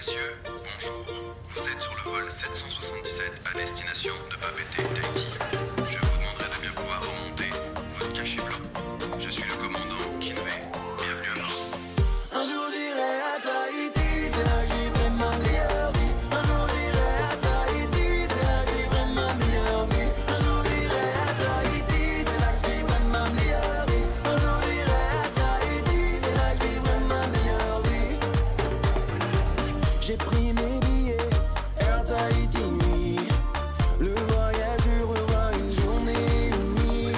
messieurs, bonjour. Vous êtes sur le vol 777 à destination de Papeete, Tahiti. Je vous demanderai de bien pouvoir remonter votre cachet blanc. Je suis le commandant Kinvey. Bienvenue à bord. Un jour j'irai à Tahiti, c'est là que je vivrai ma meilleure vie. Un jour j'irai à Tahiti, c'est là que je vivrai ma meilleure vie. Un jour j'irai à Tahiti, c'est là que je vivrai ma meilleure vie. Un jour j'irai à Tahiti, c'est là que je vivrai ma meilleure vie. J'ai pris mes billets, Air Tahiti nuit. Le voyage durera une journée et une nuit.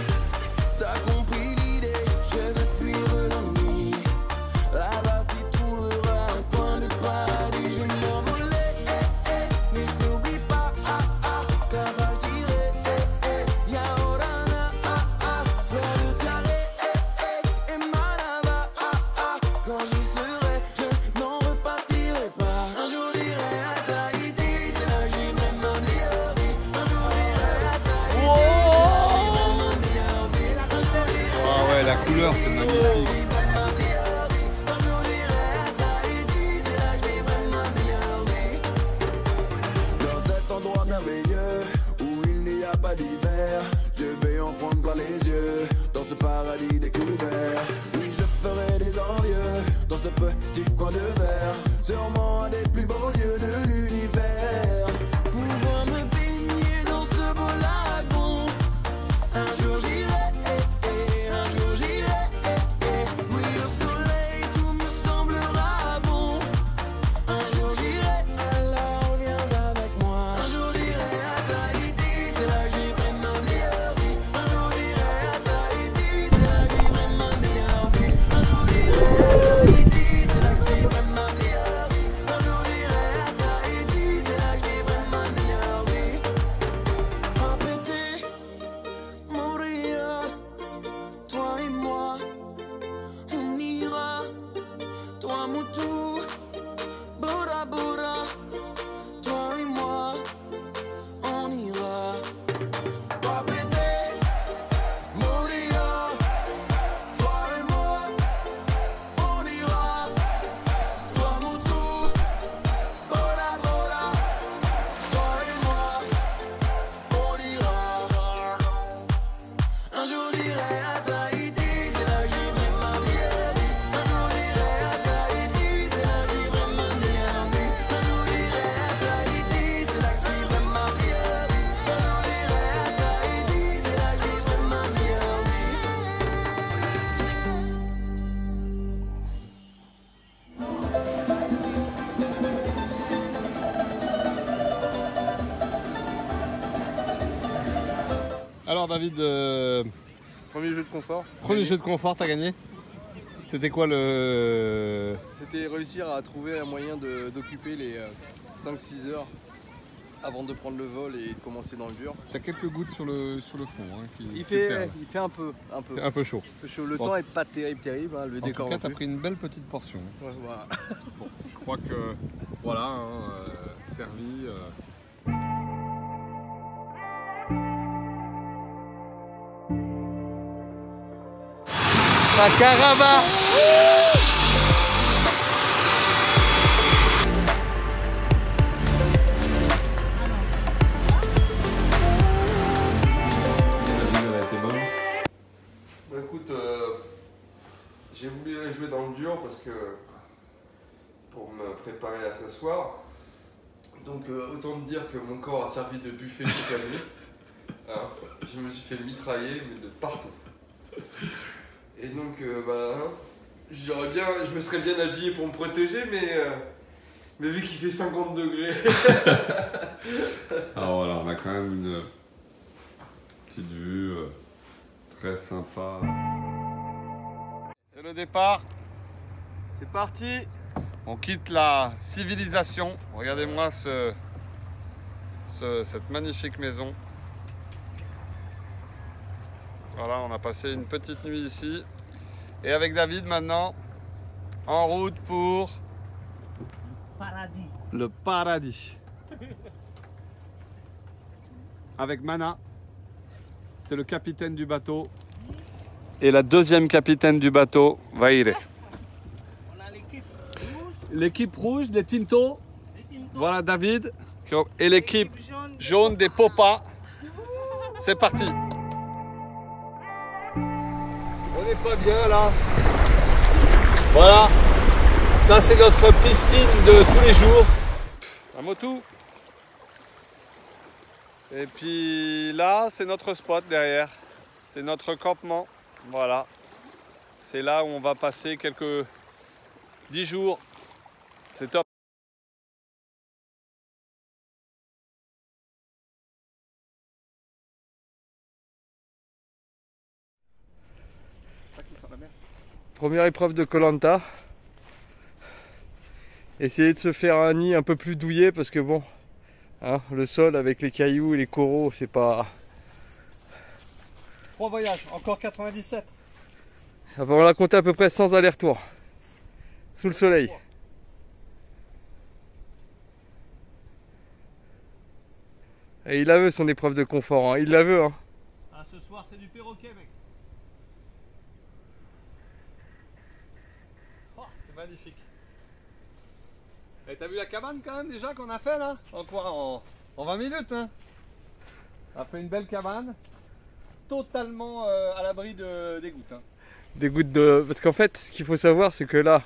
T'as compris l'idée, je veux fuir l'ennui. Là-bas tu trouveras un coin de paradis. Je vais m'envoler, mais je n'oublie pas, car je dirai, Yaorana, fleur de Tiare, et Manava, quand j'y serai, je n'en repartirai pas. Un jour j'irai à Tahiti, c'est là que je vivrai ma meilleure vie. Un jour j'irai à Tahiti, c'est là que je vivrai ma meilleure vie. Un jour j'irai Ah ouais, la couleur c'est magnifique. vivrai ma meilleure vie. Un jour j'irai à Tahiti, c'est là que je vivrai ma meilleure vie. Dans cet endroit merveilleux où il n'y a pas d'hiver, je vais en prendre plein les yeux. Dans ce paradis découvert, oui je ferai des envieux. Dans ce petit coin de verre, sûrement un des plus beaux lieux de l'univers. Pouvoir me baigner dans ce beau lagon. Un jour j'irai, un jour j'irai, oui au soleil tout me semblera bon. Un jour j'irai, alors viens avec moi. Un jour j'irai à Tahiti, c'est là que je vivrai ma meilleure vie. Un jour j'irai à Tahiti, c'est là que je vivrai ma meilleure vie. Un jour j'irai à Tahiti, c'est là que je vivrai ma meilleure vie. Un jour j'irai à Tahiti, c'est là que je vivrai ma meilleure vie. Papeete, Moria, toi et moi, on ira. Toi Moutou, Bora Bora, toi et moi, on ira. Papeete, Moria, toi et moi, on ira. Toi Moutou, Bora Bora, toi et moi, on ira. Un jour j'irai à Tahiti, c'est là que je vivrai ma meilleure vie. Un jour j'irai à Tahiti, c'est là que je vivrai ma meilleure vie. Un jour j'irai à Tahiti, c'est là que je vivrai ma meilleure vie. Un jour j'irai à Tahiti, c'est là que je vivrai ma meilleure vie. Alors David, Premier jeu de confort. premier jeu de confort, t'as gagné. C'était quoi le... C'était réussir à trouver un moyen d'occuper les 5-6 heures avant de prendre le vol et de commencer dans le dur. T'as quelques gouttes sur le fond hein, qui Il qui perdent. fait un peu. Un peu chaud. Le Bon. temps est pas terrible, hein, le En décor tout cas, non t'as plus. pris une belle petite portion. Ouais, voilà. Bon, je crois que voilà, servi. La caravane. Bah écoute, j'ai voulu aller jouer dans le dur parce que pour me préparer à ce soir. Donc autant te dire que mon corps a servi de buffet toute la nuit. Hein, je me suis fait mitrailler mais de partout. Et donc je me serais bien habillé pour me protéger mais vu qu'il fait 50 degrés. Alors voilà, on a quand même une petite vue très sympa. C'est le départ. C'est parti. On quitte la civilisation. Regardez-moi cette magnifique maison. Voilà, on a passé une petite nuit ici. Et avec David maintenant, en route pour le paradis. Avec Mana, c'est le capitaine du bateau. Et la deuxième capitaine du bateau, Vaire. On a l'équipe rouge, L'équipe rouge des Tinto, Voilà David et l'équipe jaune des Popas. C'est parti. On n'est pas bien là. Voilà. Ça c'est notre piscine de tous les jours. Un motu. Et puis là c'est notre spot derrière. C'est notre campement. Voilà. C'est là où on va passer quelques 10 jours. C'est top. Première épreuve de Koh-Lanta. Essayer de se faire un nid un peu plus douillet parce que bon, hein, le sol avec les cailloux et les coraux, c'est pas... 3 voyages, encore 97. On l'a compté à peu près 100 allers-retours. Sous le soleil. Et il la veut son épreuve de confort, hein. Il la veut. Hein. Ah, ce soir c'est du perroquet mec. Oh, c'est magnifique. Et t'as vu la cabane quand même déjà qu'on a fait là? En quoi? En 20 minutes hein. On a fait une belle cabane. Totalement à l'abri des gouttes. Hein. Des gouttes de... Parce qu'en fait, ce qu'il faut savoir, c'est que là,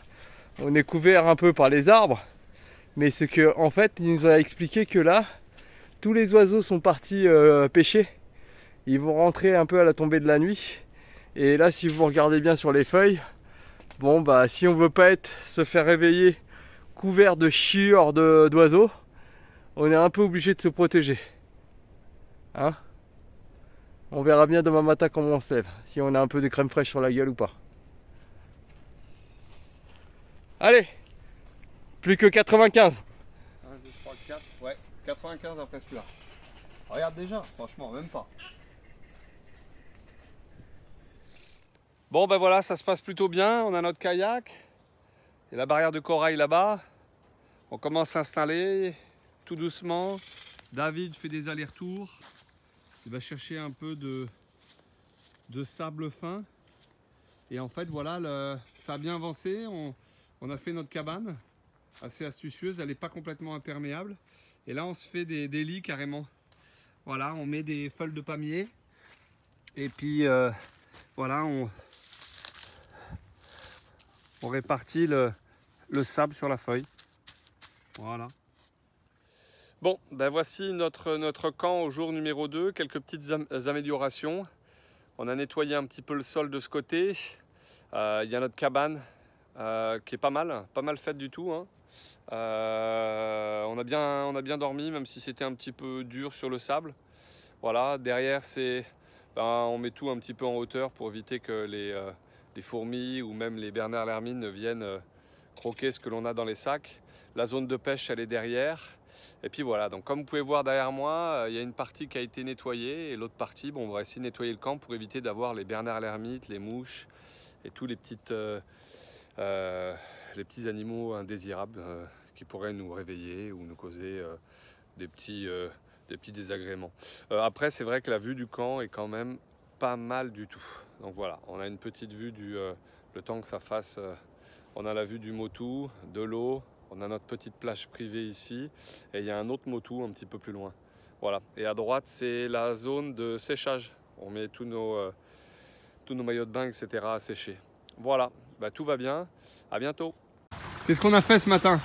on est couvert un peu par les arbres. Mais c'est que, en fait, il nous a expliqué que là, tous les oiseaux sont partis pêcher. Ils vont rentrer un peu à la tombée de la nuit. Et là, si vous regardez bien sur les feuilles, bon, bah, si on veut pas se faire réveiller couvert de chiures d'oiseaux, on est un peu obligé de se protéger. Hein? On verra bien demain matin comment on se lève, si on a un peu de crème fraîche sur la gueule ou pas. Allez, plus que 95. 1, 2, 3, 4, ouais, 95 après celui-là. Regarde déjà, franchement, même pas. Bon ben voilà, ça se passe plutôt bien, on a notre kayak. Et la barrière de corail là-bas. On commence à s'installer tout doucement. David fait des allers-retours. Il va chercher un peu de sable fin. Et en fait, voilà, ça a bien avancé. On a fait notre cabane, assez astucieuse. Elle n'est pas complètement imperméable. Et là, on se fait des lits carrément. Voilà, on met des feuilles de palmier. Et puis, voilà, on répartit le sable sur la feuille. Voilà. Bon, ben voici notre camp au jour numéro 2. Quelques petites améliorations. On a nettoyé un petit peu le sol de ce côté. Il y a notre cabane qui est pas mal faite du tout. Hein. On a bien dormi, même si c'était un petit peu dur sur le sable. Voilà, derrière, on met tout un petit peu en hauteur pour éviter que les fourmis ou même les bernards l'hermine ne viennent croquer ce que l'on a dans les sacs. La zone de pêche, elle est derrière. Et puis voilà, donc comme vous pouvez voir derrière moi, il y a une partie qui a été nettoyée et l'autre partie, bon, on va essayer de nettoyer le camp pour éviter d'avoir les bernards l'ermite, les mouches et tous les petits animaux indésirables qui pourraient nous réveiller ou nous causer des petits désagréments. Après, c'est vrai que la vue du camp est quand même pas mal du tout. Donc voilà, on a une petite vue le temps que ça fasse. On a la vue du motu, de l'eau. On a notre petite plage privée ici et il y a un autre motu un petit peu plus loin. Voilà. Et à droite, c'est la zone de séchage. On met tous nos maillots de bain, etc. à sécher. Voilà, bah, tout va bien. À bientôt. Qu'est-ce qu'on a fait ce matin?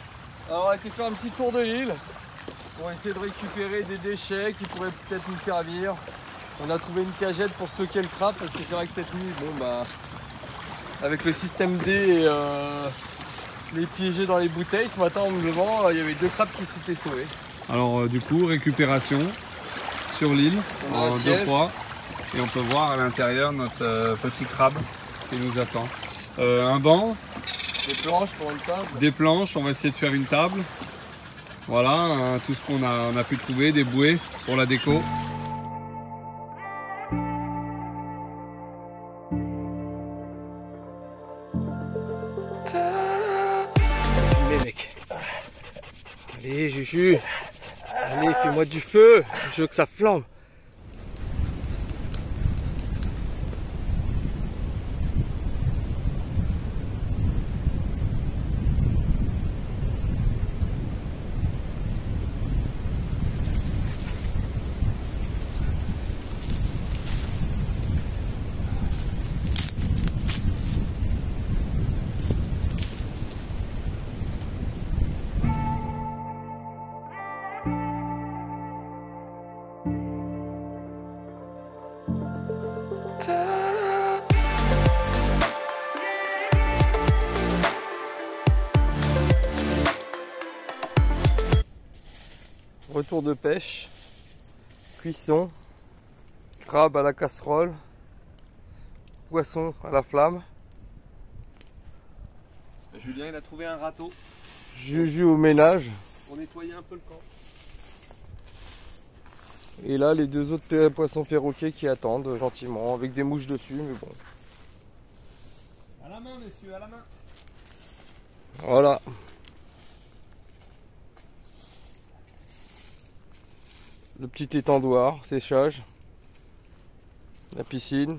Alors on a été faire un petit tour de l'île pour essayer de récupérer des déchets qui pourraient peut-être nous servir. On a trouvé une cagette pour stocker le crabe parce que c'est vrai que cette nuit, bon bah, avec le système D et les piégés dans les bouteilles, ce matin en me levant, il y avait 2 crabes qui s'étaient sauvés. Alors du coup, récupération sur l'île en 2 fois. Et on peut voir à l'intérieur notre petit crabe qui nous attend. Un banc. Des planches pour une table. Des planches, on va essayer de faire une table. Voilà, tout ce qu'on a pu trouver, des bouées pour la déco. Allez Juju, allez fais-moi du feu, je veux que ça flambe. Retour de pêche, cuisson, crabe à la casserole, poisson à la flamme. Julien il a trouvé un râteau Juju au ménage. pour nettoyer un peu le camp. Et là, les deux autres poissons perroquets qui attendent gentiment, avec des mouches dessus, mais bon. À la main, messieurs, à la main. Voilà. Le petit étendoir, séchage. La piscine.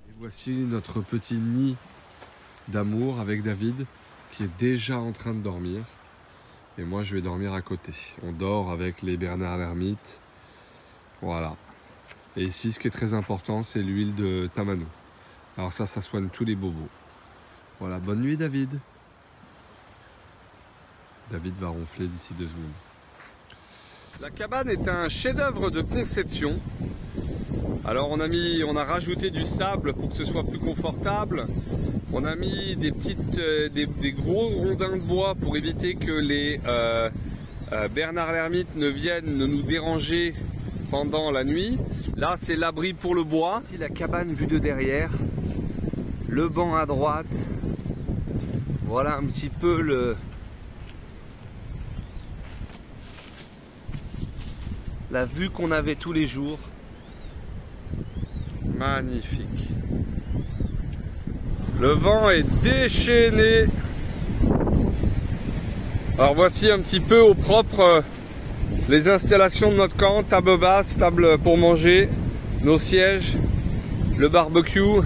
Et voici notre petit nid d'amour avec David qui est déjà en train de dormir. Et moi je vais dormir à côté. On dort avec les Bernard l'ermite. Voilà. Et ici ce qui est très important c'est l'huile de tamano. Alors ça soigne tous les bobos. Voilà, bonne nuit David. David va ronfler d'ici 2 secondes. La cabane est un chef-d'œuvre de conception. Alors on a rajouté du sable pour que ce soit plus confortable. On a mis des gros rondins de bois pour éviter que les Bernard l'ermite ne nous déranger pendant la nuit. Là c'est l'abri pour le bois. Ici la cabane vue de derrière. Le banc à droite. Voilà un petit peu la vue qu'on avait tous les jours. Magnifique. Le vent est déchaîné. Alors voici un petit peu au propre les installations de notre camp. Table basse, table pour manger, nos sièges, le barbecue,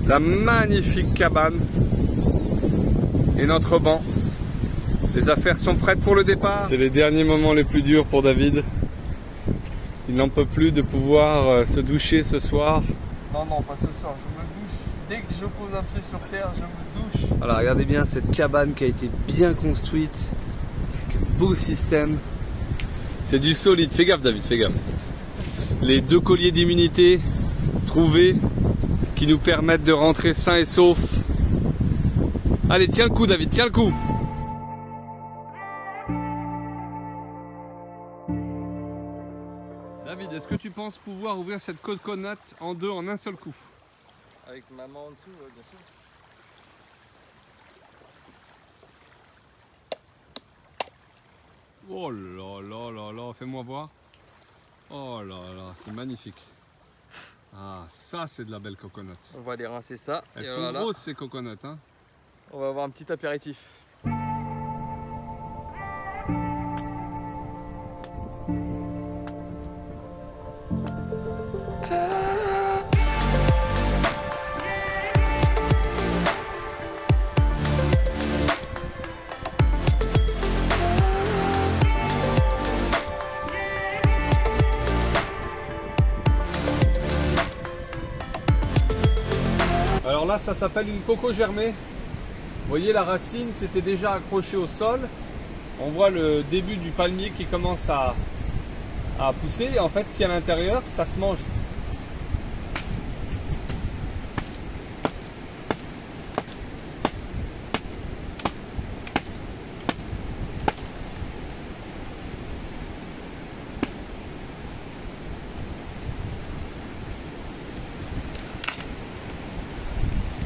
la magnifique cabane et notre banc. Les affaires sont prêtes pour le départ. C'est les derniers moments les plus durs pour David. Il n'en peut plus de pouvoir se doucher ce soir. Non, non, pas ce soir, je me douche. Dès que je pose un pied sur terre, je me douche. Alors regardez bien cette cabane qui a été bien construite. Avec un beau système. C'est du solide. Fais gaffe David, fais gaffe. Les 2 colliers d'immunité trouvés qui nous permettent de rentrer sains et saufs. Allez, tiens le coup David, tiens le coup. David, est-ce que tu penses pouvoir ouvrir cette coconut en 2 en un seul coup? Avec maman en dessous, ouais, bien sûr. Oh là là là là, fais-moi voir. Oh là là, c'est magnifique. Ah, ça c'est de la belle coconut. On va aller rincer ça. Elles et sont voilà. grosses ces coconuts, hein. On va avoir un petit apéritif. Alors là, ça s'appelle une coco germée. Vous voyez, la racine s'était déjà accrochée au sol. On voit le début du palmier qui commence à pousser. Et en fait, ce qu'il y a à l'intérieur, ça se mange.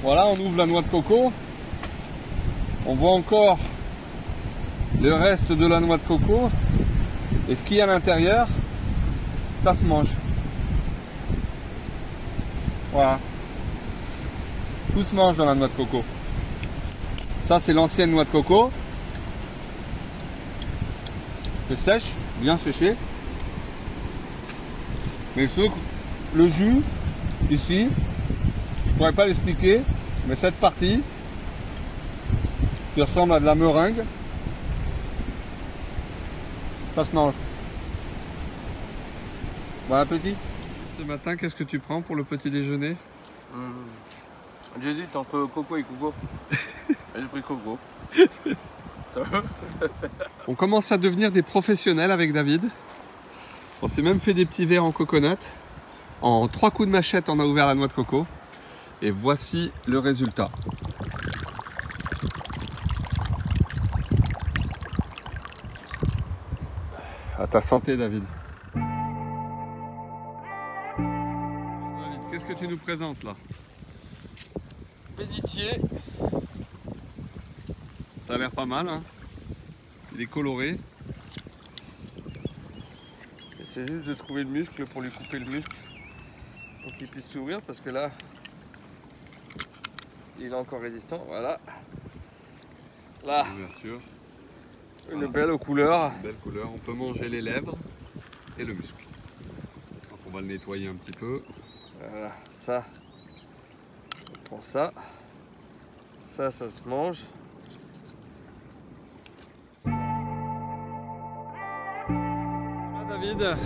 Voilà, on ouvre la noix de coco. On voit encore le reste de la noix de coco. Et ce qu'il y a à l'intérieur, ça se mange. Voilà. Tout se mange dans la noix de coco. Ça, c'est l'ancienne noix de coco. C'est sèche, bien séché. Mais le jus, ici, je pourrais pas l'expliquer, mais cette partie qui ressemble à de la meringue, ça se mange. Bon appétit. Ce matin, qu'est-ce que tu prends pour le petit déjeuner? J'hésite entre coco et coco. J'ai pris coco. Ça va. On commence à devenir des professionnels avec David. On s'est même fait des petits verres en coconut. En 3 coups de machette, on a ouvert la noix de coco. Et voici le résultat. À ta santé, David. David, qu'est-ce que tu nous présentes là? Bénitier. Ça a l'air pas mal, hein? Il est coloré. C'est juste de trouver le muscle pour lui couper le muscle pour qu'il puisse s'ouvrir parce que là il est encore résistant. Voilà. Là, Ouverture. une belle couleur. Belle couleur. On peut manger les lèvres et le muscle. Donc on va le nettoyer un petit peu. Voilà, ça. On prend ça. Ça se mange. David,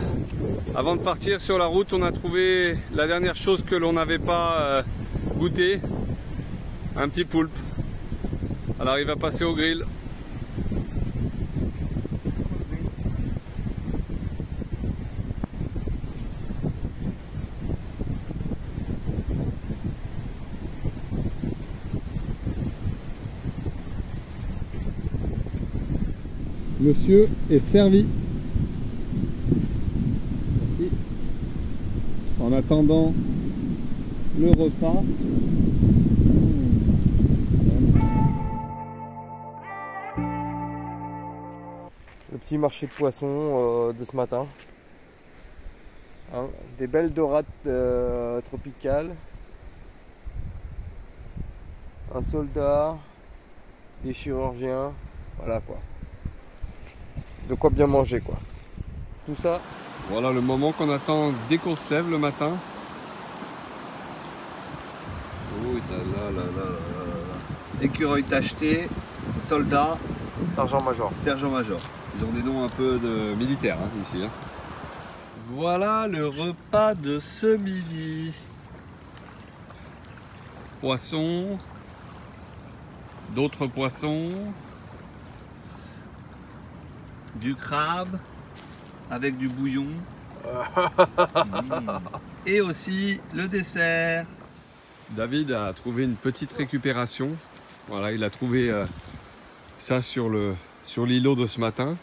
avant de partir sur la route, on a trouvé la dernière chose que l'on n'avait pas goûté, un petit poulpe. Alors il va passer au grill. Monsieur est servi. En attendant le repas. Le petit marché de poissons de ce matin. Hein, des belles dorades tropicales. Un soldat. Des chirurgiens. Voilà quoi. De quoi bien manger quoi. Tout ça. Voilà le moment qu'on attend dès qu'on se lève le matin. Oh là là là là là. Écureuil tacheté, soldat, Sergent-major. sergent-major. Ils ont des noms un peu de militaires hein, ici. Hein. Voilà le repas de ce midi. Poisson, d'autres poissons, du crabe avec du bouillon. Et aussi le dessert. David a trouvé une petite récupération. Voilà, il a trouvé ça sur l'îlot de ce matin.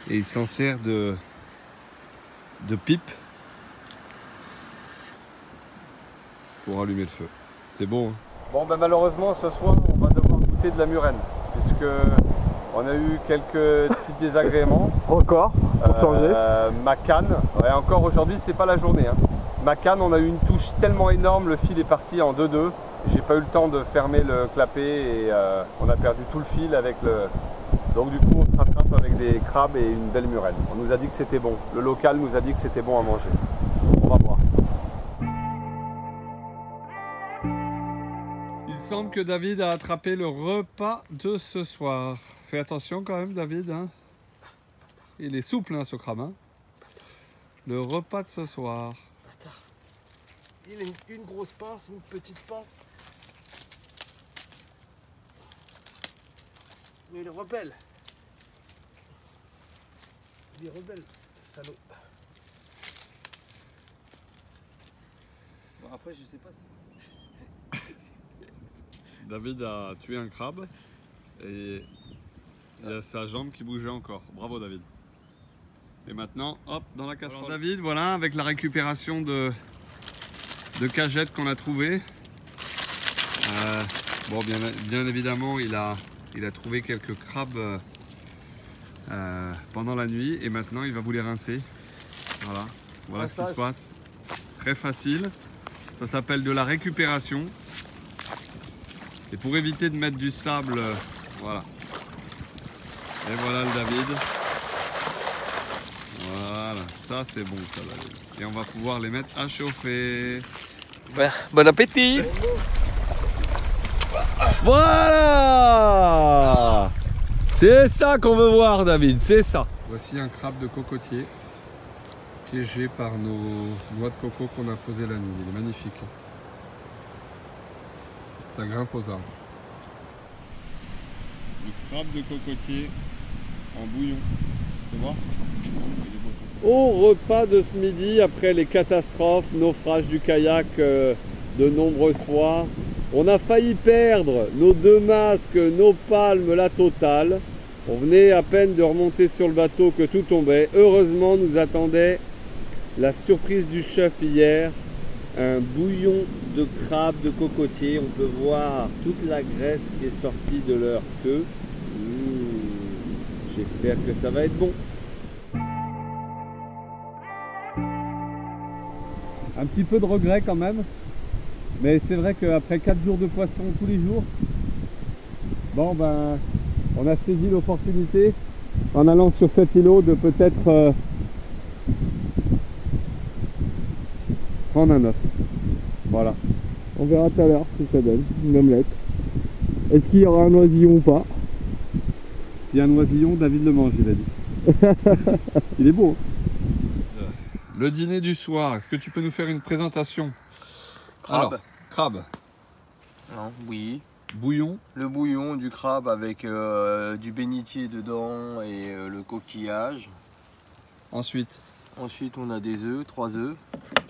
Et il s'en sert de pipe pour allumer le feu. C'est bon. Hein. Bon ben malheureusement ce soir on va devoir goûter de la murène. Puisque on a eu quelques petits désagréments. Encore pour changer. Ma canne, ouais, encore aujourd'hui c'est pas la journée. Hein. Ma canne, on a eu une touche tellement énorme, le fil est parti en 2-2. J'ai pas eu le temps de fermer le clapet et on a perdu tout le fil avec le. Donc du coup on se rattrape avec des crabes et une belle murène. On nous a dit que c'était bon. Le local nous a dit que c'était bon à manger. On va voir. Il semble que David a attrapé le repas de ce soir. Fais attention quand même David. Hein. Il est souple hein, ce crabe. Hein. Le repas de ce soir. Il a une grosse pince, une petite pince. Mais il est rebelle. Il est rebelle, salaud. Bon après je sais pas si... David a tué un crabe et il y a sa jambe qui bougeait encore. Bravo David. Et maintenant, hop, dans la casserole. Alors, David, voilà, avec la récupération de cagettes qu'on a trouvées. Bon, bien évidemment, il a trouvé quelques crabes pendant la nuit et maintenant il va vous les rincer. Voilà ce qui se passe. Très facile. Ça s'appelle de la récupération. Et pour éviter de mettre du sable, voilà. Et voilà le David. Voilà, ça c'est bon ça David. Et on va pouvoir les mettre à chauffer. Bon appétit. Voilà. C'est ça qu'on veut voir David, c'est ça. Voici un crabe de cocotier piégé par nos noix de coco qu'on a posées la nuit. Il est magnifique. Ça grimpe aux arbres. Le crabe de cocotier en bouillon. Tu vois ? Au repas de ce midi, après les catastrophes, naufrage du kayak de nombreuses fois, on a failli perdre nos 2 masques, nos palmes, la totale. On venait à peine de remonter sur le bateau que tout tombait. Heureusement, nous attendait la surprise du chef hier, un bouillon de crabe de cocotier. On peut voir toute la graisse qui est sortie de leur queue. J'espère que ça va être bon. Un petit peu de regret quand même, mais c'est vrai qu'après 4 jours de poisson tous les jours, bon ben on a saisi l'opportunité en allant sur cet îlot de peut-être prendre un œuf. Voilà. On verra tout à l'heure si ça donne une omelette. Est-ce qu'il y aura un oisillon ou pas? S'il y a un oisillon, David le mange, il a dit. Il est beau. Le dîner du soir, est-ce que tu peux nous faire une présentation? Crabe. Alors, crabe. Non, oui. Bouillon. Le bouillon du crabe avec du bénitier dedans et le coquillage. Ensuite. Ensuite, on a des œufs, 3 œufs.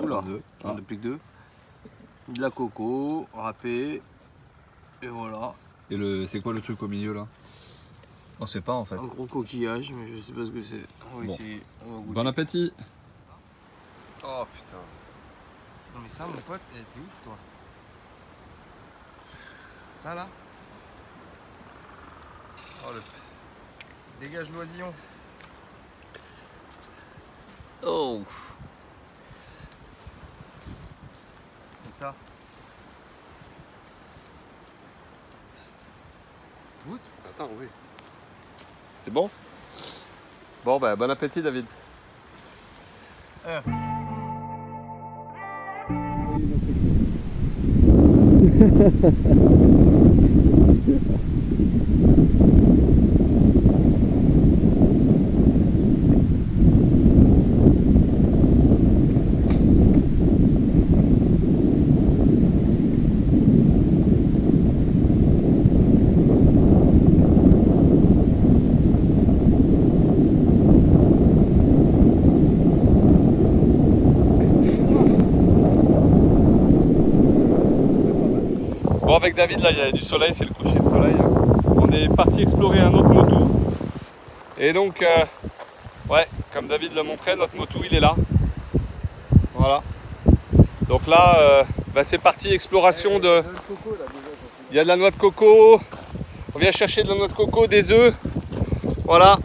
Oula, 3 œufs. on n'a plus que 2. De la coco, râpée. Et voilà. Et c'est quoi le truc au milieu là? On sait pas en fait. Un gros coquillage, mais je sais pas ce que c'est. On va Bon. essayer. On va goûter. Bon appétit. Oh putain. Non mais ça, mon pote, t'es ouf toi. Ça là. Oh le. Dégage l'oisillon. Oh. Et ça. Goûte. Attends, oui. C'est bon? Bon, ben, bon appétit, David. Bon, avec David, là, il y a du soleil, c'est le coucher de soleil. On est parti explorer un autre motou. Et donc, ouais, comme David le montrait, notre motou, il est là. Voilà. Donc là, bah, c'est parti, exploration de... Il y a de la noix de coco. On vient chercher de la noix de coco, des œufs. Voilà.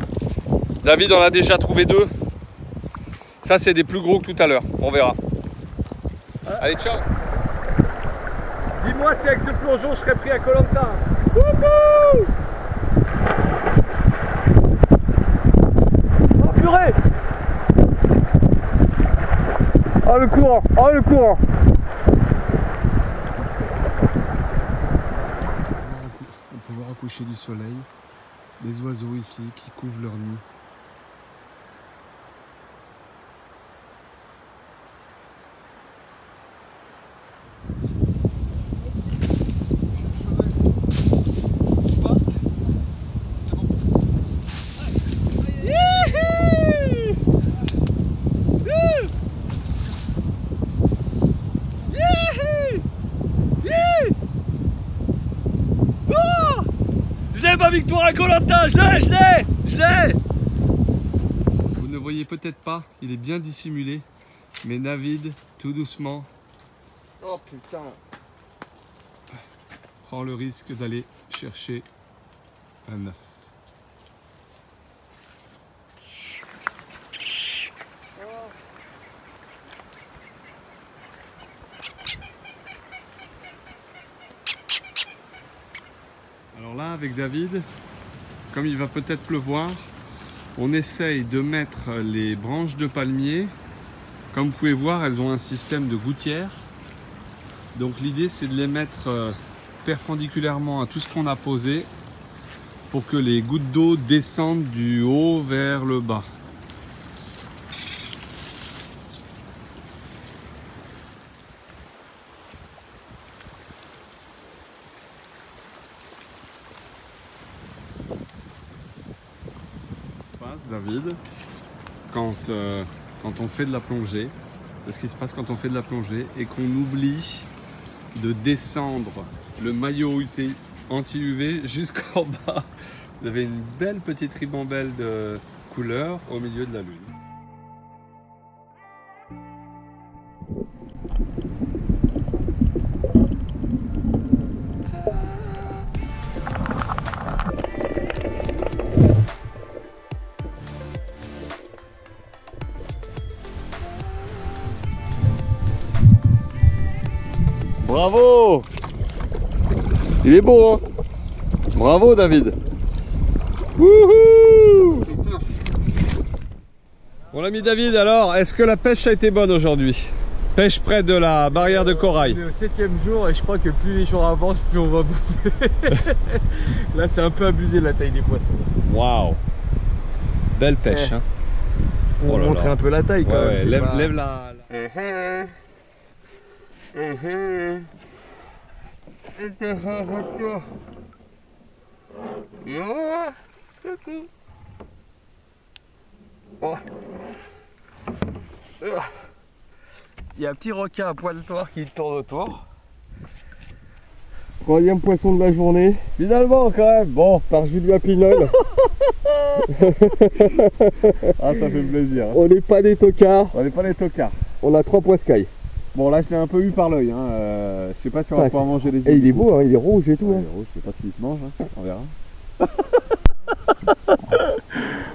David en a déjà trouvé 2. Ça, c'est des plus gros que tout à l'heure. On verra. Allez, ciao. Dis-moi si avec ce plongeon je serais pris à Koh Lanta. Wouhou! Oh purée! Oh le courant! Oh le courant! On peut voir au coucher du soleil les oiseaux ici qui couvrent leur nid. Ma victoire à Koh Lanta, je l'ai. Vous ne voyez peut-être pas, il est bien dissimulé, mais David, tout doucement, Oh putain. prend le risque d'aller chercher un œuf. Alors là, avec David, comme il va peut-être pleuvoir, on essaye de mettre les branches de palmier. Comme vous pouvez voir, elles ont un système de gouttière. Donc l'idée, c'est de les mettre perpendiculairement à tout ce qu'on a posé pour que les gouttes d'eau descendent du haut vers le bas. David, quand on fait de la plongée, c'est ce qui se passe quand on fait de la plongée et qu'on oublie de descendre le maillot anti-UV jusqu'en bas Vous avez une belle petite ribambelle de couleurs au milieu de la lune. Bravo! Il est beau, hein? Bravo, David! Wouhou! Mon ami David, alors, est-ce que la pêche a été bonne aujourd'hui? Pêche près de la barrière de corail. On est au 7e jour et je crois que plus les jours avancent, plus on va bouffer. Là, c'est un peu abusé la taille des poissons. Waouh! Belle pêche, hein? Pour montrer un peu la taille, quand même. Lève, pas... lève la... Il y a un petit requin à poil noir qui tourne autour. Troisième poisson de la journée. Finalement, quand même. Bon, par Julien Pinol. Ah, ça fait plaisir. On n'est pas des tocards. On n'est pas les tocards. On a 3 poiscailles. Bon, là, je l'ai un peu eu par l'œil. Hein. Je sais pas si on va pouvoir manger les yeux. Et il est beau, hein, il est rouge et tout. Ouais, Hein. il est rouge, je sais pas s'il se mange. Hein. On verra.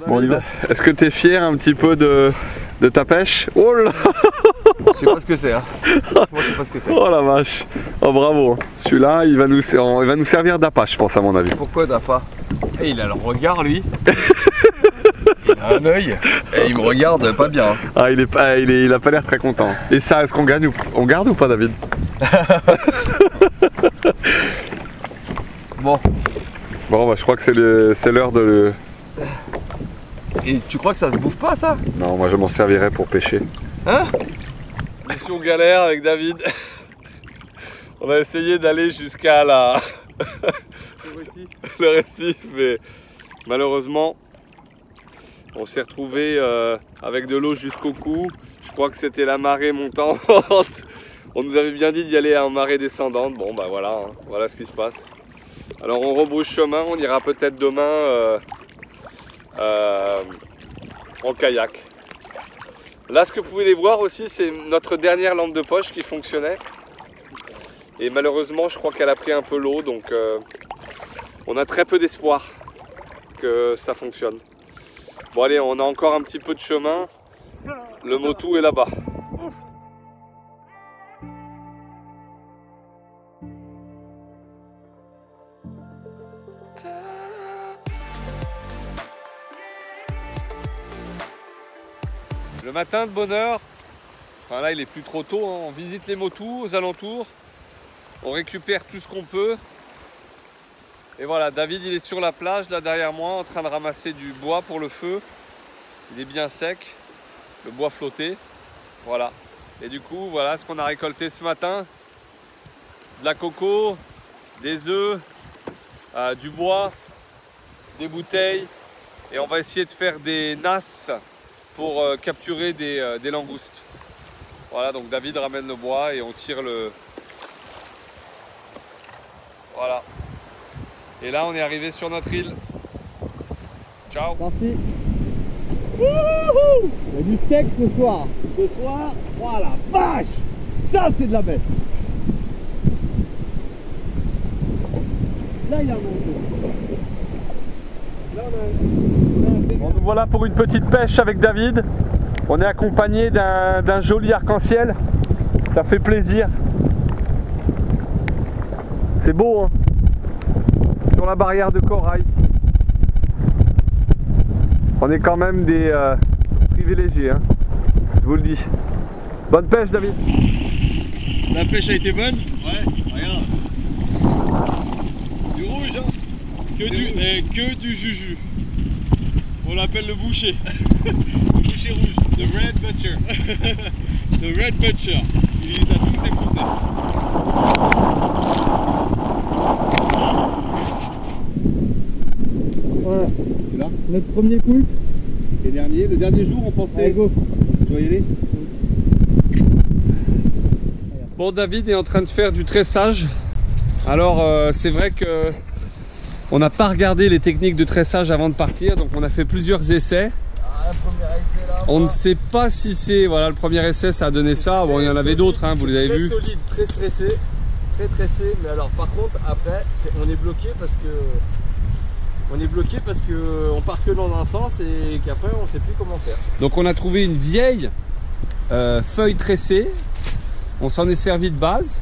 Bon, est-ce que tu es fier un petit peu de ta pêche? Oh là! Je sais pas ce que c'est. Hein. Moi, je sais pas ce que c'est. Oh la vache! Oh bravo! Celui-là, il va nous servir d'appât, je pense, à mon avis. Pourquoi d'appât? Et il a le regard, lui. Il a un œil. Et il me regarde pas bien. Ah, il a pas l'air très content. Et ça, est-ce qu'on gagne on garde ou pas, David? Bon. Bon, bah, je crois que c'est l'heure de... Et tu crois que ça se bouffe pas, ça? Non, moi je m'en servirai pour pêcher. Hein? Mission galère avec David. On a essayé d'aller jusqu'à le récif, mais malheureusement, on s'est retrouvé avec de l'eau jusqu'au cou. Je crois que c'était la marée montante. On nous avait bien dit d'y aller en marée descendante. Bon, bah voilà, hein. Voilà ce qui se passe. Alors on rebrousse chemin, on ira peut-être demain en kayak. Là, ce que vous pouvez voir aussi, c'est notre dernière lampe de poche qui fonctionnait. Et malheureusement, je crois qu'elle a pris un peu l'eau, donc on a très peu d'espoir que ça fonctionne. Bon allez, on a encore un petit peu de chemin. Le motu est là-bas. Le matin de bonne heure, enfin là il est plus trop tôt, hein. On visite les motus aux alentours, on récupère tout ce qu'on peut. Et voilà, David il est sur la plage là derrière moi en train de ramasser du bois pour le feu. Il est bien sec, le bois flotté, voilà. Et du coup voilà ce qu'on a récolté ce matin. De la coco, des œufs, du bois, des bouteilles. Et on va essayer de faire des nasses pour capturer des langoustes. Voilà, donc David ramène le bois et on tire le... Voilà. Et là, on est arrivé sur notre île. Ciao. Parti. Wouhou! Il y a du steak ce soir. Ce soir, voilà, vache! Ça, c'est de la bête. Là, il y a un manteau. Là, Bon, nous voilà pour une petite pêche avec David. On est accompagné d'un joli arc-en-ciel. Ça fait plaisir. C'est beau, hein, sur la barrière de corail. On est quand même des privilégiés, hein, je vous le dis. Bonne pêche, David. La pêche a été bonne? Ouais, regarde. Du rouge, hein? Que du juju. On l'appelle le boucher. Le boucher rouge. The Red Butcher. The Red Butcher. Il a tout défoncé. voilà. Tu là? Notre premier coup. Et le dernier jour, on pensait. Allez, go. Tu vas y aller? Bon, David est en train de faire du tressage. Alors c'est vrai que On n'a pas regardé les techniques de tressage avant de partir, donc on a fait plusieurs essais. Ah, premier essai là. On ne sait pas si c'est... Voilà, le premier essai, ça a donné ça. Bon, il y en avait d'autres, hein, vous les avez vus. Très solide, très stressé. Très tressé. Mais alors, par contre, après, on est bloqué parce que... on part que dans un sens et qu'après, on ne sait plus comment faire. Donc on a trouvé une vieille feuille tressée. On s'en est servi de base.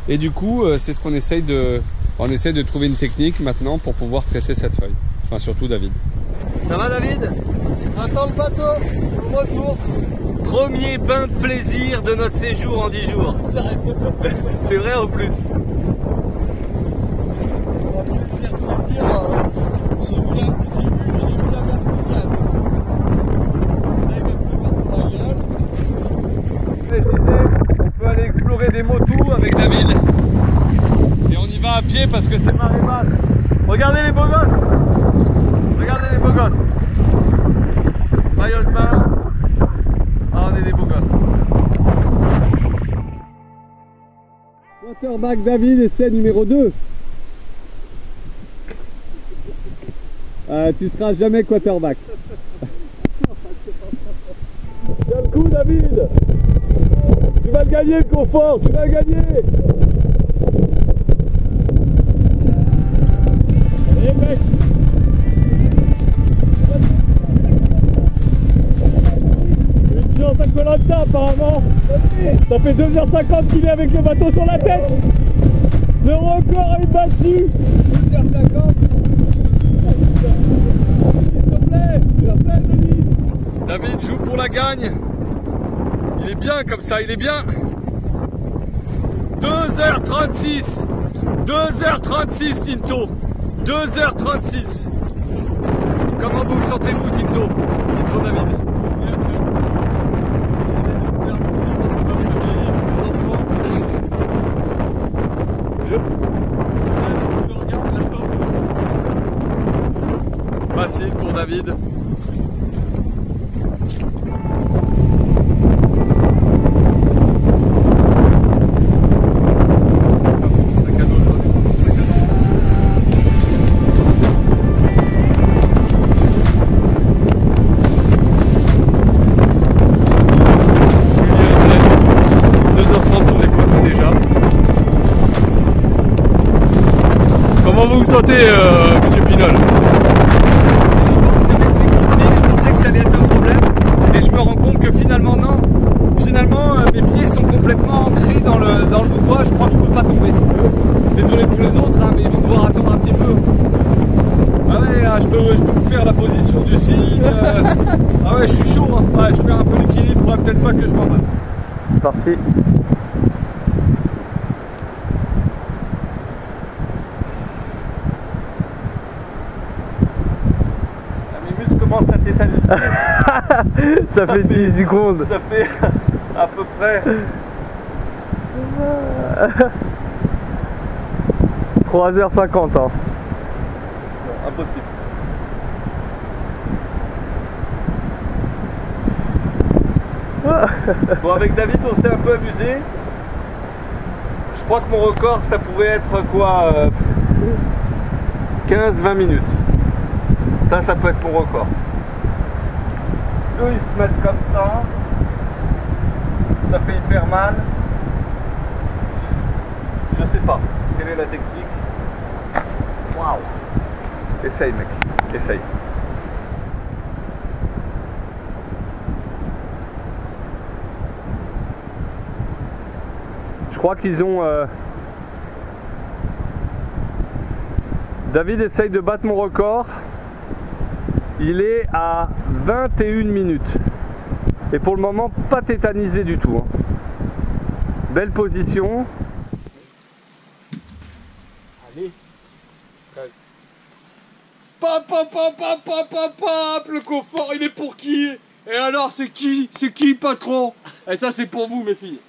Et du coup, c'est ce qu'on essaye de... On essaie de trouver une technique maintenant pour pouvoir tresser cette feuille. Enfin, surtout David. Ça va, David? Attends le bateau, le retour. Premier bain de plaisir de notre séjour en 10 jours. C'est vrai en plus. J'ai vu la verticale. Là, il va pleuvoir sur la gueule. Je disais, on peut aller explorer des motos avec David. Et on y va à pied parce que c'est marée basse. Regardez les beaux gosses. Regardez les beaux gosses. Maillot de bain. Ah, on est des beaux gosses. Quarterback David, essai numéro 2. Tu seras jamais quarterback. Tiens le coup, David. Tu vas le gagner, le confort. Tu vas le gagner. Allez, mec. Une chance à Koh-Lanta apparemment. Ça fait 2h50 qu'il est avec le bateau sur la tête. Le record est battu. 2h50. S'il te plaît, David. David joue pour la gagne. Il est bien comme ça, il est bien. 2h36. 2h36, Tinto. 2h36. Comment vous sentez-vous, Tinto? Tinto David. Facile pour David. Comment vous vous sentez, monsieur Pinol? Je pensais que ça allait être un problème, et je me rends compte que finalement non. Finalement, mes pieds sont complètement ancrés dans le bois. Je crois que je peux pas tomber. Désolé pour les autres, hein, mais ils vont devoir attendre un petit peu. Ah ouais, je peux vous faire la position du cygne. Ah ouais, je suis chaud. Hein. Ouais, je perds un peu l'équilibre. Faudrait peut-être pas que je m'en batte. Parti. Ça tétaniser. Ça fait 10 secondes. Ça fait à peu près 3h50. Hein. Non, impossible. Bon, avec David, on s'est un peu amusé. Je crois que mon record, ça pouvait être quoi, 15-20 minutes. Ça peut être mon record. Eux, ils se mettent comme ça. Ça fait hyper mal. Je sais pas. Quelle est la technique? Waouh! Essaye, mec. Essaye. Je crois qu'ils ont... David essaye de battre mon record. Il est à 21 minutes. Et pour le moment, pas tétanisé du tout. Hein. Belle position. Allez. 13. Pap, pap, pap, pap, pap, pap, pap. Le confort, il est pour qui? Et alors, c'est qui? C'est qui, patron? Et ça, c'est pour vous, mes filles.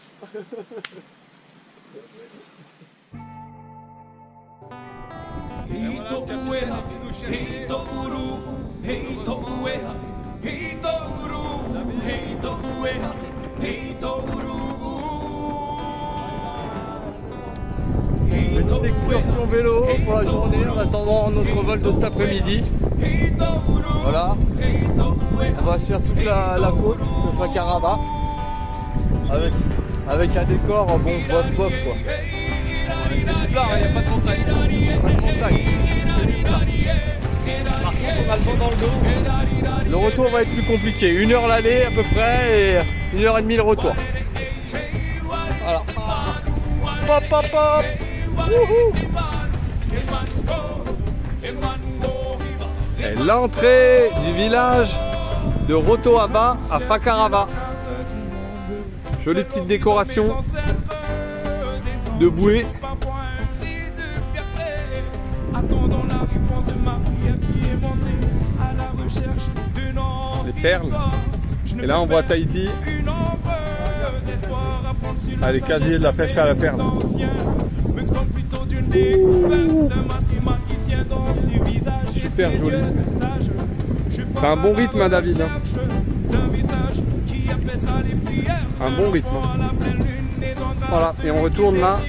Petite excursion vélo pour la journée en attendant notre vol de cet après-midi. Voilà. On va se faire toute la côte de Fakarava avec un décor bon bof quoi. C'est du plat, il n'y a pas de montagne. Pas de montagne. C'est du plat. Par contre on a le vent dans le dos. Le retour va être plus compliqué. 1 heure l'aller à peu près et 1 heure et demie le retour. Voilà. Pop pop pop. Wouhou. Et l'entrée du village de Rotohaba à Fakarava. Jolie petite décoration de bouée. Les perles. Et là on voit Tahiti. Ah, les casiers de la pêche à la perle. Super joli. C'est un bon rythme, hein, David. Hein. Un bon rythme. Hein. Voilà, et on retourne là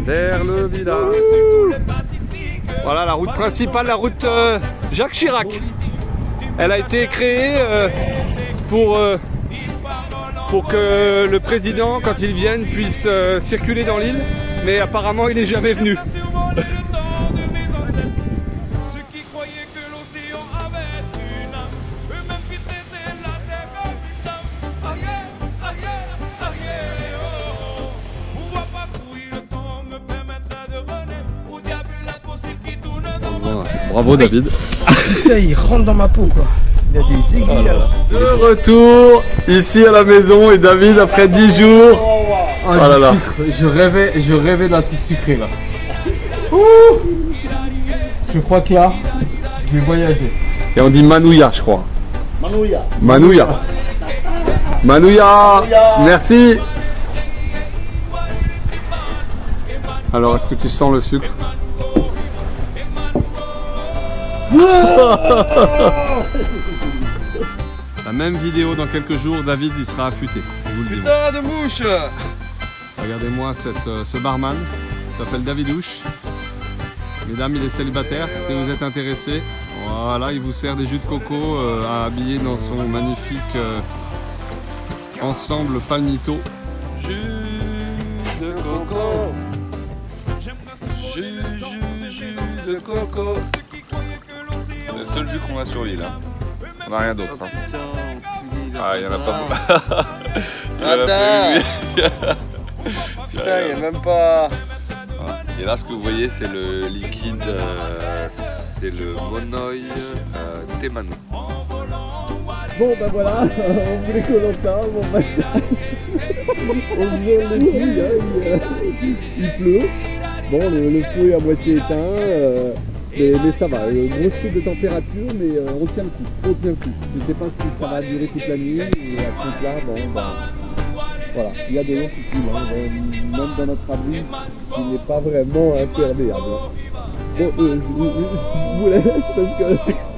vers le village. Voilà la route principale, la route Jacques Chirac. Elle a été créée pour que le président, quand il vienne, puisse circuler dans l'île. Mais apparemment, il n'est jamais venu. Bravo David. Putain, il rentre dans ma peau quoi. Il y a des aiguilles là. De retour ici à la maison et David après 10 jours. Oh là là. Je rêvais d'un truc sucré là. Ouh. Je crois que là, je vais voyager. Et on dit Manouya je crois. Manouya. Manouya. Manouya. Merci. Alors est-ce que tu sens le sucre? La même vidéo dans quelques jours, David il sera affûté. Je vous le dis. Putain de mouche. Regardez-moi ce barman, il s'appelle Davidouche. Mesdames, il est célibataire, si vous êtes intéressés. Voilà, il vous sert des jus de coco à habiller dans son magnifique ensemble palmito. Jus de coco. Jus de coco. C'est le seul jus qu'on a sur l'île. Hein. On n'a rien d'autre. Hein. Ah, il n'y en a pas. Putain, il n'y a même pas. Voilà. Et là, ce que vous voyez, c'est le liquide, c'est le Monoï Temanu. Bon bah voilà, on voulait Koh-Lanta, bon bah on vient le nuit, hein, il pleut. Bon le feu est à moitié éteint, mais ça va, grosse chute de température, mais on tient le coup, Je ne sais pas si ça va durer toute la nuit, et à ce là, bon bah voilà, il y a de l'eau qui coule, hein, même dans notre abri, qui n'est pas vraiment imperméable. Bon, je vous laisse parce que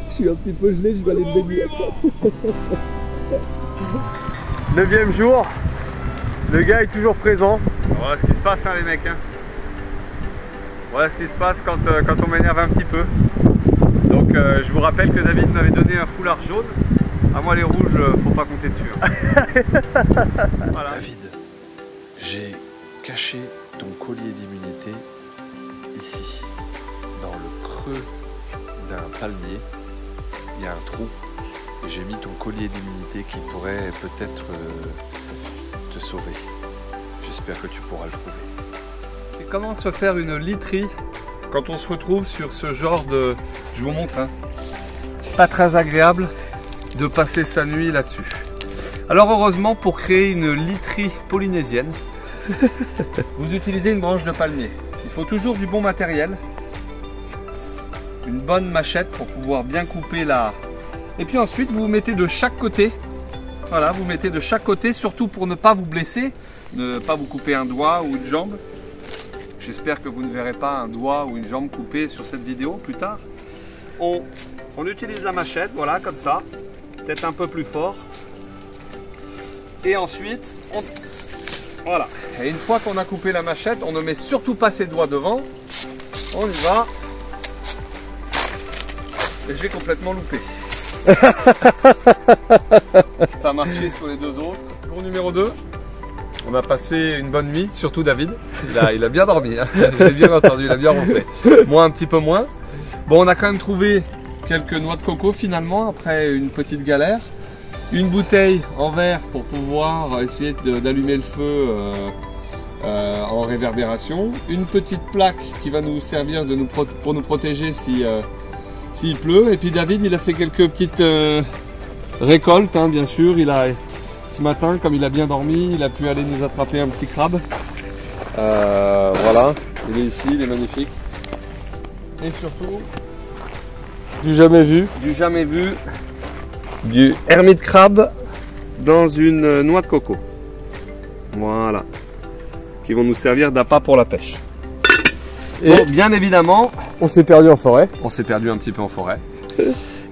je suis un petit peu gelé, je vais aller me baigner. 9e jour, le gars est toujours présent. Voilà ce qui se passe hein, les mecs. Hein. Voilà ce qui se passe quand on m'énerve un petit peu. Donc je vous rappelle que David m'avait donné un foulard jaune. À moi les rouges, faut pas compter dessus. Hein. Voilà. David, j'ai caché ton collier d'immunité ici, dans le creux d'un palmier. Il y a un trou et j'ai mis ton collier d'immunité qui pourrait peut-être te sauver. J'espère que tu pourras le trouver. C'est comment se faire une literie quand on se retrouve sur ce genre de... Je vous montre, hein. Pas très agréable de passer sa nuit là-dessus. Alors heureusement, pour créer une literie polynésienne, vous utilisez une branche de palmier. Il faut toujours du bon matériel, une bonne machette pour pouvoir bien couper la... Et puis ensuite, vous mettez de chaque côté. Voilà, vous mettez de chaque côté, surtout pour ne pas vous blesser, ne pas vous couper un doigt ou une jambe. J'espère que vous ne verrez pas un doigt ou une jambe coupée sur cette vidéo plus tard. On utilise la machette, voilà, comme ça. Peut-être un peu plus fort. Et ensuite, Voilà. Et une fois qu'on a coupé la machette, on ne met surtout pas ses doigts devant. On y va. Et j'ai complètement loupé. Ça a marché sur les deux autres. Jour numéro 2. On a passé une bonne nuit, surtout David. Il a bien dormi, hein. J'ai bien entendu, il a bien ronflé. Moi un petit peu moins. Bon, on a quand même trouvé quelques noix de coco finalement, après une petite galère. Une bouteille en verre pour pouvoir essayer d'allumer le feu en réverbération. Une petite plaque qui va nous servir pour nous protéger s'il pleut. Et puis David, il a fait quelques petites récoltes, hein, bien sûr. Ce matin, comme il a bien dormi, il a pu aller nous attraper un petit crabe. Voilà, il est ici, il est magnifique. Et surtout, Du jamais vu. Du hermit crab dans une noix de coco. Voilà. Qui vont nous servir d'appât pour la pêche. Et bon, bien évidemment, On s'est perdu en forêt. on s'est perdu un petit peu en forêt.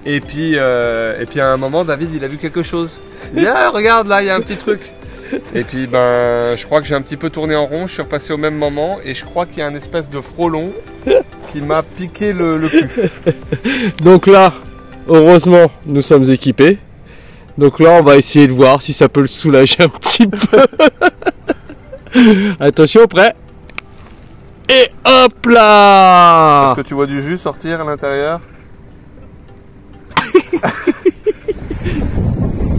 Et puis à un moment, David, il a vu quelque chose. Il dit, ah, regarde, là, il y a un petit truc. Et puis, ben, je crois que j'ai un petit peu tourné en rond. Je suis repassé au même moment. Et je crois qu'il y a une espèce de frelon qui m'a piqué le cul. Donc là, heureusement, nous sommes équipés. Donc là, on va essayer de voir si ça peut le soulager un petit peu. Attention, prêt. Et hop là! Est-ce que tu vois du jus sortir à l'intérieur?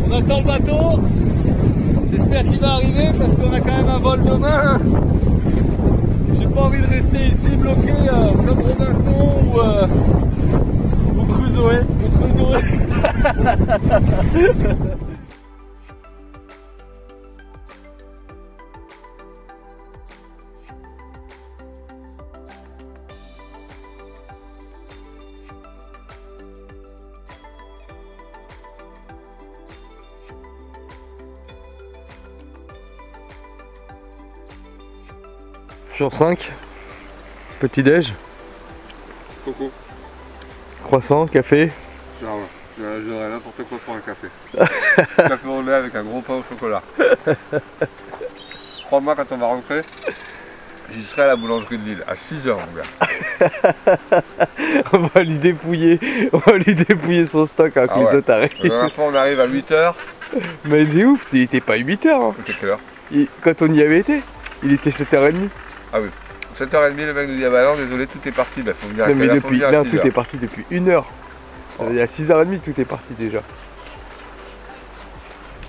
On attend le bateau. J'espère qu'il va arriver parce qu'on a quand même un vol demain. J'ai pas envie de rester ici bloqué comme Robinson ou Crusoe. Jour 5, petit déj, Coco. croissant, café. Genre, j'aurais n'importe quoi pour un café. Café au lait avec un gros pain au chocolat. Crois-moi, quand on va rentrer, j'y serai à la boulangerie de Lille, à 6h, mon gars. On va lui dépouiller son stock à cause de taré. La dernière fois, on arrive à 8h. Mais il est ouf, il était pas 8h. Hein. C'était quelle heure? Quand on y avait été, il était 7h30. Ah oui. 7h30, le mec nous dit, ah bah non, désolé, tout est parti. Bah, faut venir à Non, mais quelle heure? depuis, Faut venir à là, tout 6h. est parti depuis 1h. Il y a 6h30, tout est parti déjà.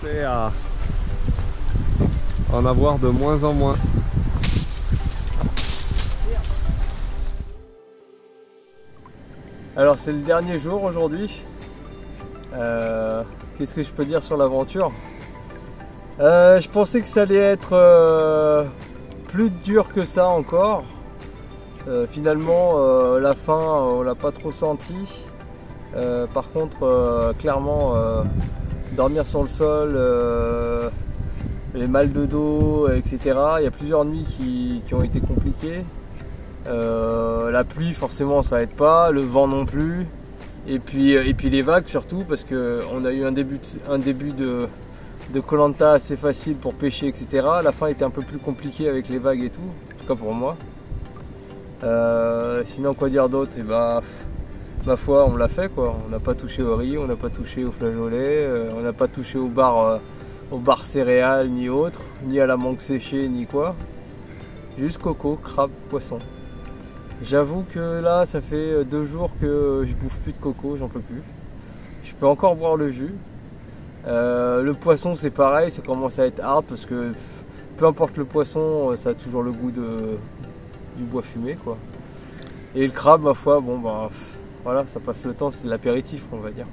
C'est à en avoir de moins en moins. Alors c'est le dernier jour aujourd'hui. Qu'est-ce que je peux dire sur l'aventure? Je pensais que ça allait être plus dur que ça encore. Finalement la fin on l'a pas trop senti. Par contre clairement dormir sur le sol, les mal de dos, etc. Il y a plusieurs nuits qui ont été compliquées. La pluie forcément ça aide pas, le vent non plus, et puis les vagues surtout parce que on a eu un début de Koh-Lanta assez facile pour pêcher, etc. La fin était un peu plus compliquée avec les vagues et tout, en tout cas pour moi. Sinon quoi dire d'autre? Et bah ma foi on l'a fait quoi, on n'a pas touché au riz, on n'a pas touché au flageolet, on n'a pas touché au bar céréales ni autre, ni à la mangue séchée ni quoi. Juste coco, crabe, poisson. J'avoue que là, ça fait 2 jours que je bouffe plus de coco, j'en peux plus. Je peux encore boire le jus. Le poisson, c'est pareil, ça commence à être hard parce que peu importe le poisson, ça a toujours le goût du bois fumé, quoi. Et le crabe, ma foi, bon bah voilà, ça passe le temps, c'est de l'apéritif, on va dire.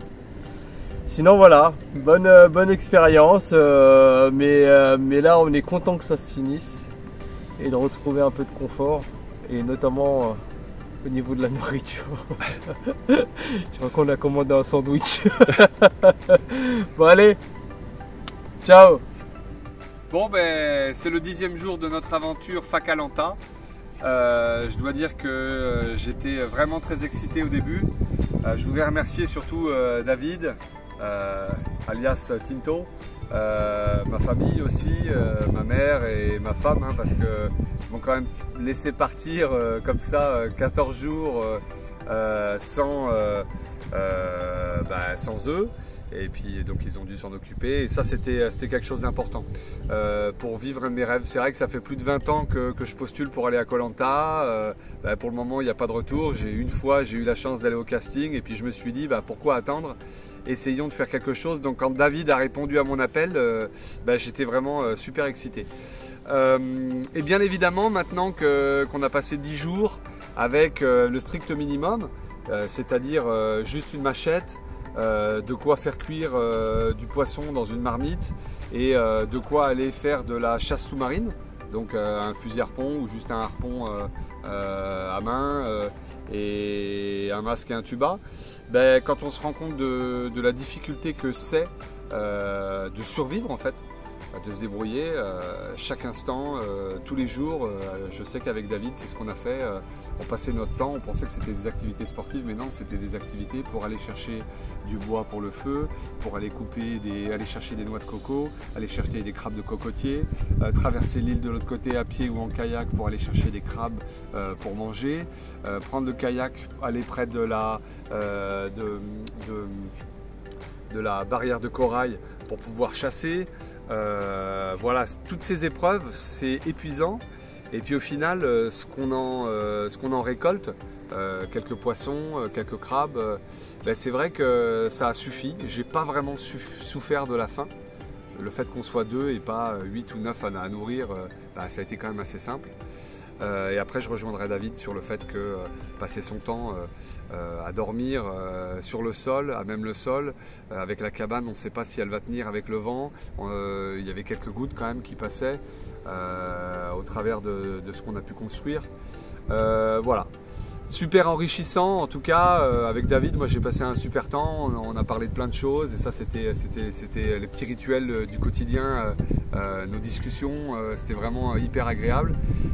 Sinon voilà, bonne expérience, mais là on est content que ça se finisse et de retrouver un peu de confort. Et notamment au niveau de la nourriture. Je crois qu'on a commandé un sandwich. Bon allez, ciao. Bon ben c'est le 10e jour de notre aventure Fakalantan. Je dois dire que j'étais vraiment très excité au début. Je voudrais remercier surtout David, alias Tinto, ma famille aussi, ma mère et ma femme, hein, parce qu'ils m'ont quand même laissé partir comme ça 14 jours sans eux. Et puis donc ils ont dû s'en occuper et ça c'était quelque chose d'important pour vivre un de mes rêves. C'est vrai que ça fait plus de 20 ans que je postule pour aller à Koh Lanta. Pour le moment il n'y a pas de retour. Une fois j'ai eu la chance d'aller au casting et puis je me suis dit pourquoi attendre, essayons de faire quelque chose. Donc quand David a répondu à mon appel, j'étais vraiment super excité. Et bien évidemment maintenant qu'on a passé 10 jours avec le strict minimum, c'est-à-dire juste une machette, de quoi faire cuire du poisson dans une marmite et de quoi aller faire de la chasse sous-marine, donc un fusil harpon ou juste un harpon à main et un masque et un tuba. Quand on se rend compte de la difficulté que c'est de survivre en fait, de se débrouiller chaque instant, tous les jours. Je sais qu'avec David, c'est ce qu'on a fait. On passait notre temps, on pensait que c'était des activités sportives, mais non, c'était des activités pour aller chercher du bois pour le feu, pour aller aller chercher des noix de coco, aller chercher des crabes de cocotier, traverser l'île de l'autre côté à pied ou en kayak pour aller chercher des crabes pour manger, prendre le kayak, aller près de la barrière de corail pour pouvoir chasser. Voilà, toutes ces épreuves, c'est épuisant. Et puis au final, ce qu'on en récolte, quelques poissons, quelques crabes, c'est vrai que ça a suffi. J'ai pas vraiment souffert de la faim. Le fait qu'on soit 2 et pas 8 ou 9 à nourrir, ça a été quand même assez simple. Et après je rejoindrai David sur le fait que passer son temps à dormir sur le sol, à même le sol, avec la cabane, on ne sait pas si elle va tenir avec le vent. Il y avait quelques gouttes quand même qui passaient au travers de ce qu'on a pu construire. Voilà. Super enrichissant en tout cas avec David. Moi j'ai passé un super temps, on a parlé de plein de choses et ça c'était les petits rituels du quotidien, nos discussions, c'était vraiment hyper agréable.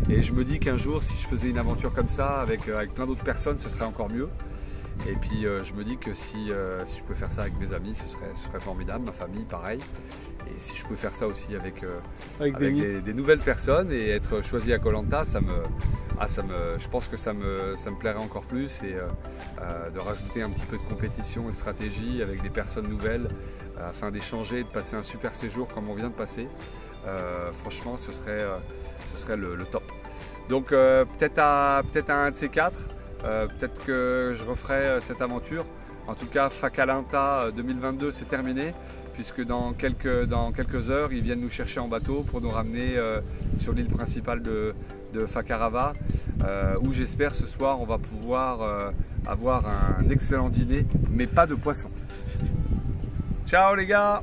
Et je me dis qu'un jour si je faisais une aventure comme ça avec plein d'autres personnes, ce serait encore mieux. Et puis je me dis que si je peux faire ça avec mes amis, ce serait formidable, ma famille pareil. Et si je peux faire ça aussi avec des nouvelles personnes et être choisi à Koh Lanta, je pense que ça me plairait encore plus, et de rajouter un petit peu de compétition et de stratégie avec des personnes nouvelles afin d'échanger et de passer un super séjour comme on vient de passer. Franchement, ce serait le top. Donc peut-être à un de ces quatre, peut-être que je referai cette aventure. En tout cas, Koh Lanta 2022 c'est terminé, puisque dans quelques heures ils viennent nous chercher en bateau pour nous ramener sur l'île principale de Fakarava, où j'espère ce soir on va pouvoir avoir un excellent dîner, mais pas de poisson. Ciao les gars!